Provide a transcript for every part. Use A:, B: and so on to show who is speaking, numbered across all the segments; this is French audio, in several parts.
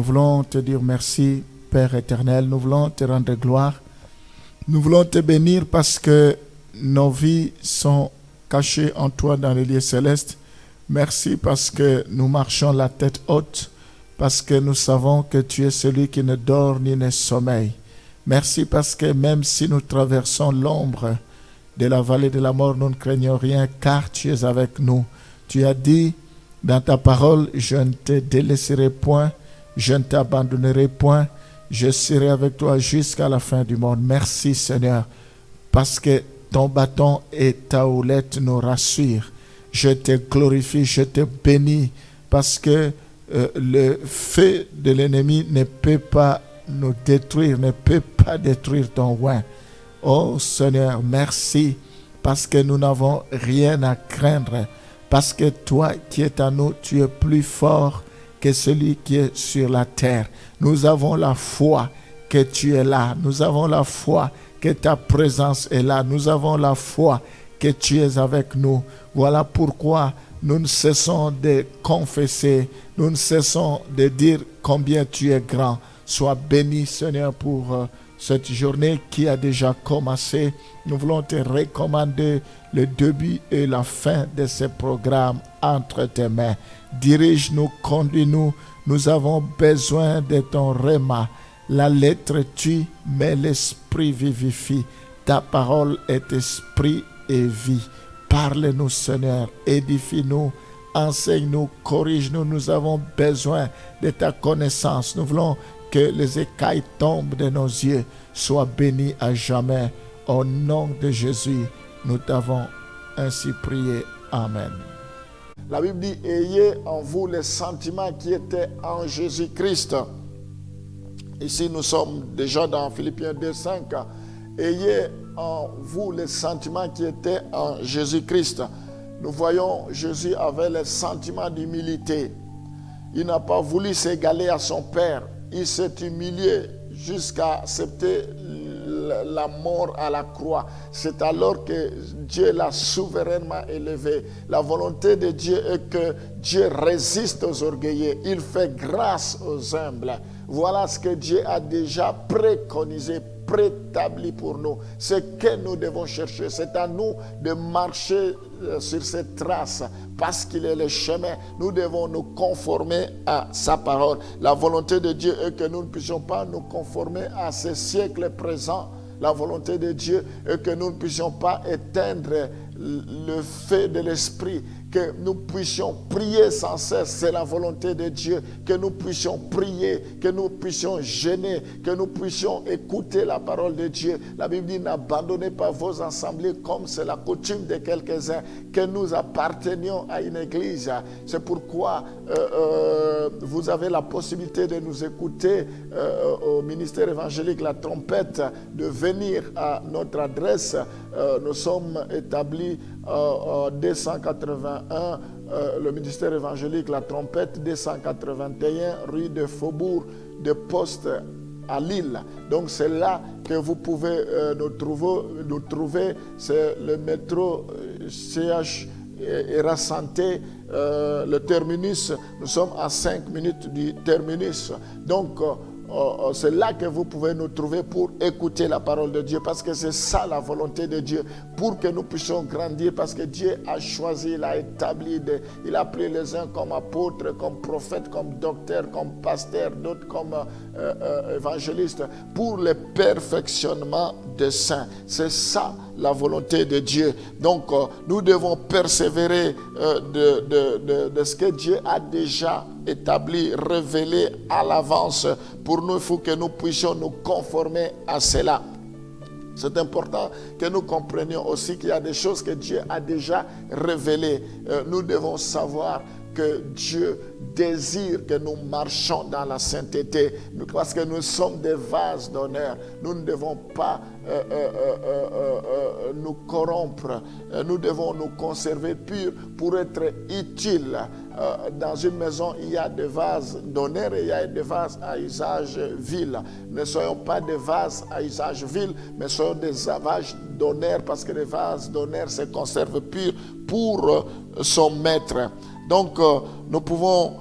A: Nous voulons te dire merci, Père éternel. Nous voulons te rendre gloire. Nous voulons te bénir parce que nos vies sont cachées en toi dans les lieux célestes. Merci parce que nous marchons la tête haute, parce que nous savons que tu es celui qui ne dort ni ne sommeille. Merci parce que même si nous traversons l'ombre de la vallée de la mort, nous ne craignons rien car tu es avec nous. Tu as dit dans ta parole, je ne te délaisserai point, je ne t'abandonnerai point, je serai avec toi jusqu'à la fin du monde. Merci Seigneur, parce que ton bâton et ta houlette nous rassurent. Je te glorifie, je te bénis, parce que le feu de l'ennemi ne peut pas nous détruire, ne peut pas détruire ton oint. Oh Seigneur, merci, parce que nous n'avons rien à craindre, parce que toi qui es à nous, tu es plus fort que celui qui est sur la terre. Nous avons la foi que tu es là. Nous avons la foi que ta présence est là. Nous avons la foi que tu es avec nous. Voilà pourquoi nous ne cessons de confesser, nous ne cessons de dire combien tu es grand. Sois béni, Seigneur, pour cette journée qui a déjà commencé. Nous voulons te recommander le début et la fin de ce programme entre tes mains. Dirige-nous, conduis-nous. Nous avons besoin de ton réma. La lettre tue, mais l'esprit vivifie. Ta parole est esprit et vie. Parle-nous, Seigneur. Édifie-nous. Enseigne-nous, corrige-nous. Nous avons besoin de ta connaissance. Nous voulons que les écailles tombent de nos yeux. Sois béni à jamais. Au nom de Jésus, nous t'avons ainsi prié. Amen. La Bible dit, ayez en vous les sentiments qui étaient en Jésus-Christ. Ici, nous sommes déjà dans Philippiens 2:5. Ayez en vous les sentiments qui étaient en Jésus-Christ. Nous voyons, Jésus avait les sentiments d'humilité. Il n'a pas voulu s'égaler à son Père. Il s'est humilié jusqu'à accepter la mort à la croix. C'est alors que Dieu l'a souverainement élevé. La volonté de Dieu est que Dieu résiste aux orgueilleux. Il fait grâce aux humbles. Voilà ce que Dieu a déjà préconisé, préétabli pour nous. Ce que nous devons chercher, c'est à nous de marcher sur cette trace parce qu'il est le chemin. Nous devons nous conformer à sa parole. La volonté de Dieu est que nous ne puissions pas nous conformer à ce siècle présent. La volonté de Dieu est que nous ne puissions pas éteindre le feu de l'esprit, que nous puissions prier sans cesse. C'est la volonté de Dieu, que nous puissions prier, que nous puissions jeûner, que nous puissions écouter la parole de Dieu. La Bible dit, n'abandonnez pas vos assemblées comme c'est la coutume de quelques-uns, que nous appartenions à une église. C'est pourquoi vous avez la possibilité de nous écouter au ministère évangélique La Trompette, de venir à notre adresse. Nous sommes établis 281, le ministère évangélique La Trompette, 281 rue de Faubourg de Poste à Lille. Donc c'est là que vous pouvez nous trouver. C'est le métro CH Era Santé, le terminus. Nous sommes à 5 minutes du terminus. Donc c'est là que vous pouvez nous trouver pour écouter la parole de Dieu, parce que c'est ça la volonté de Dieu, pour que nous puissions grandir, parce que Dieu a choisi, il a établi, il a pris les uns comme apôtres, comme prophètes, comme docteurs, comme pasteurs, d'autres comme évangélistes, pour le perfectionnement des saints. C'est ça la volonté de Dieu. Donc nous devons persévérer de ce que Dieu a déjà établi, révélé à l'avance. Pour nous, il faut que nous puissions nous conformer à cela. C'est important que nous comprenions aussi qu'il y a des choses que Dieu a déjà révélées. Nous devons savoir que Dieu désire que nous marchions dans la sainteté, parce que nous sommes des vases d'honneur. Nous ne devons pas nous corrompre. Nous devons nous conserver purs pour être utiles. Dans une maison, il y a des vases d'honneur et il y a des vases à usage vil. Ne soyons pas des vases à usage vil, mais soyons des vases d'honneur, parce que les vases d'honneur se conservent purs pour son maître. Donc, nous pouvons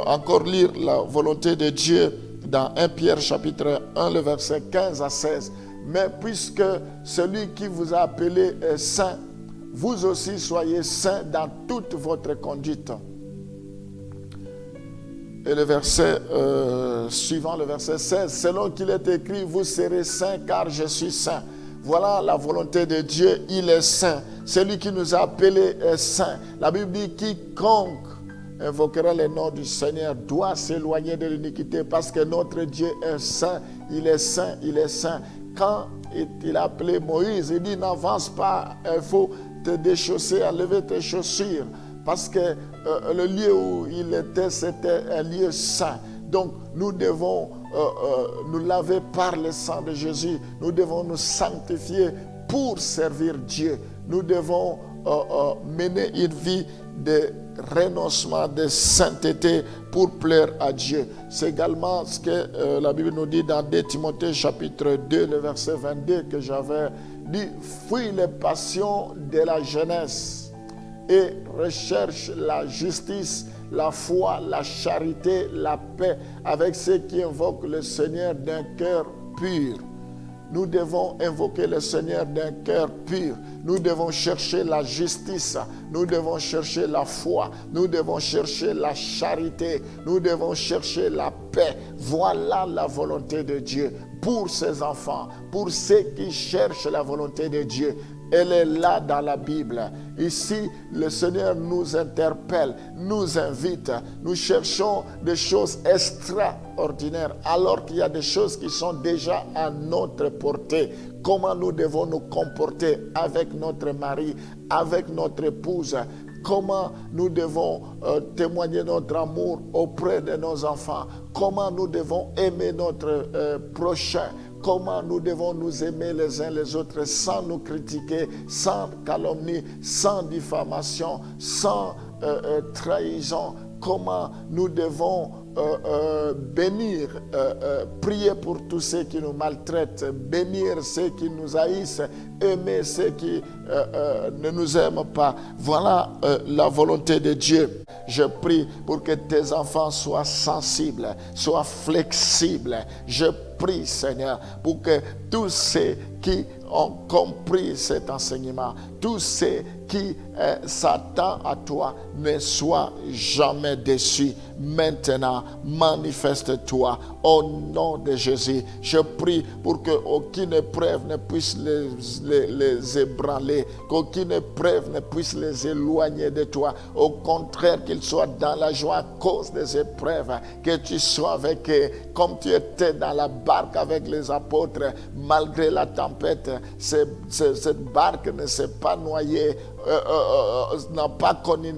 A: encore lire la volonté de Dieu dans 1 Pierre chapitre 1, le verset 15 à 16. Mais puisque celui qui vous a appelé est saint, vous aussi soyez saints dans toute votre conduite. Et le verset suivant, le verset 16, selon qu'il est écrit, vous serez saints car je suis saint. Voilà la volonté de Dieu, il est saint. Celui qui nous a appelés est saint. La Bible dit, quiconque invoquera le nom du Seigneur doit s'éloigner de l'iniquité parce que notre Dieu est saint. Il est saint, il est saint. Quand il a appelé Moïse, il dit, n'avance pas, il faut te déchausser, enlever tes chaussures. Parce que le lieu où il était, c'était un lieu saint. Donc, nous devons nous laver par le sang de Jésus. Nous devons nous sanctifier pour servir Dieu. Nous devons mener une vie de renoncement, de sainteté pour plaire à Dieu. C'est également ce que la Bible nous dit dans 2 Timothée chapitre 2, le verset 22 que j'avais dit. Fuis les passions de la jeunesse et recherche la justice, la foi, la charité, la paix avec ceux qui invoquent le Seigneur d'un cœur pur. Nous devons invoquer le Seigneur d'un cœur pur. Nous devons chercher la justice. Nous devons chercher la foi. Nous devons chercher la charité. Nous devons chercher la paix. Voilà la volonté de Dieu pour ses enfants, pour ceux qui cherchent la volonté de Dieu. Elle est là dans la Bible. Ici, le Seigneur nous interpelle, nous invite. Nous cherchons des choses extraordinaires alors qu'il y a des choses qui sont déjà à notre portée. Comment nous devons nous comporter avec notre mari, avec notre épouse. Comment nous devons témoigner notre amour auprès de nos enfants. Comment nous devons aimer notre prochain. Comment nous devons nous aimer les uns les autres sans nous critiquer, sans calomnie, sans diffamation, sans trahison. Comment nous devons bénir, prier pour tous ceux qui nous maltraitent, bénir ceux qui nous haïssent, aimer ceux qui ne nous aiment pas. Voilà la volonté de Dieu. Je prie pour que tes enfants soient sensibles, soient flexibles. Je prie, Seigneur, pour que tous ceux qui ont compris cet enseignement, tous ceux qui s'attendent à toi ne soient jamais déçus. Maintenant, manifeste-toi au nom de Jésus. Je prie pour qu'aucune épreuve ne puisse les ébranler, qu'aucune épreuve ne puisse les éloigner de toi. Au contraire, qu'ils soient dans la joie à cause des épreuves, que tu sois avec eux, comme tu étais dans la barque avec les apôtres, malgré la tempête. Cette barque ne s'est pas noyée, n'a pas connu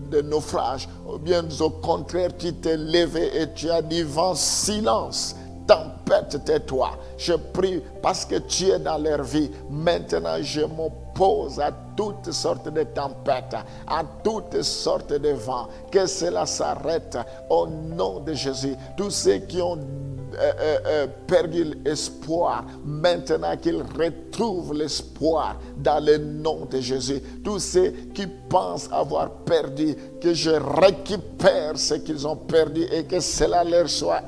A: de naufrage. Bien au contraire, tu t'es levé et tu as dit, vent, silence, tempête, tais-toi. Je prie parce que tu es dans leur vie. Maintenant, je m'oppose à toutes sortes de tempêtes, à toutes sortes de vents. Que cela s'arrête au nom de Jésus. Tous ceux qui ont perdu l'espoir, maintenant qu'ils retrouvent l'espoir dans le nom de Jésus. Tous ceux qui pensent avoir perdu, que je récupère ce qu'ils ont perdu et que cela leur soit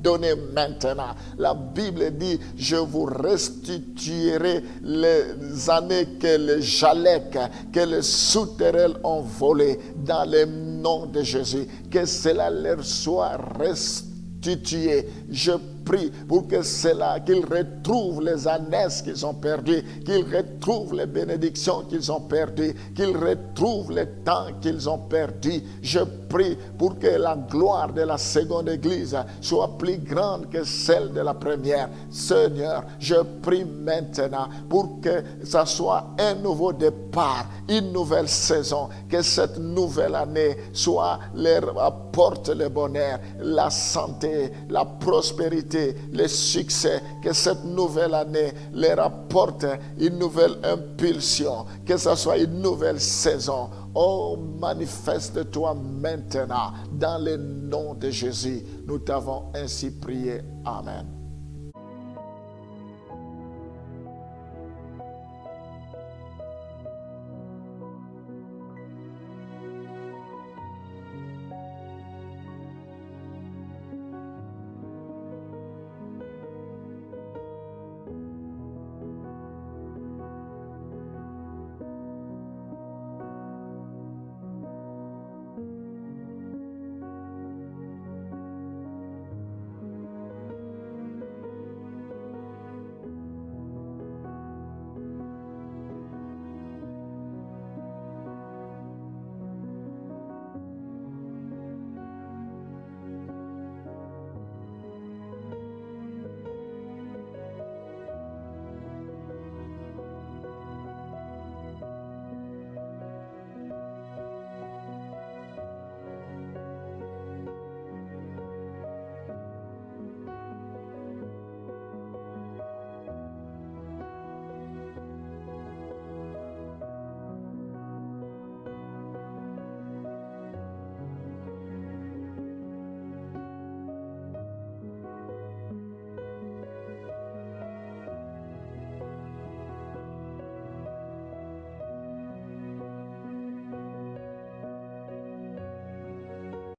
A: donné maintenant. La Bible dit, je vous restituerai les années que les Jaleks, que les souterrains ont volées dans le nom de Jésus. Que cela leur soit restitué. Je prie pour que cela, qu'ils retrouvent les années qu'ils ont perdues, qu'ils retrouvent les bénédictions qu'ils ont perdues, qu'ils retrouvent le temps qu'ils ont perdu. Je prie pour que la gloire de la seconde église soit plus grande que celle de la première. Seigneur, je prie maintenant pour que ça soit un nouveau départ, une nouvelle saison, que cette nouvelle année soit leur apporte le bonheur, la santé, la prospérité, le succès, que cette nouvelle année leur apporte une nouvelle impulsion, que ce soit une nouvelle saison. Oh, manifeste-toi maintenant dans le nom de Jésus. Nous t'avons ainsi prié. Amen.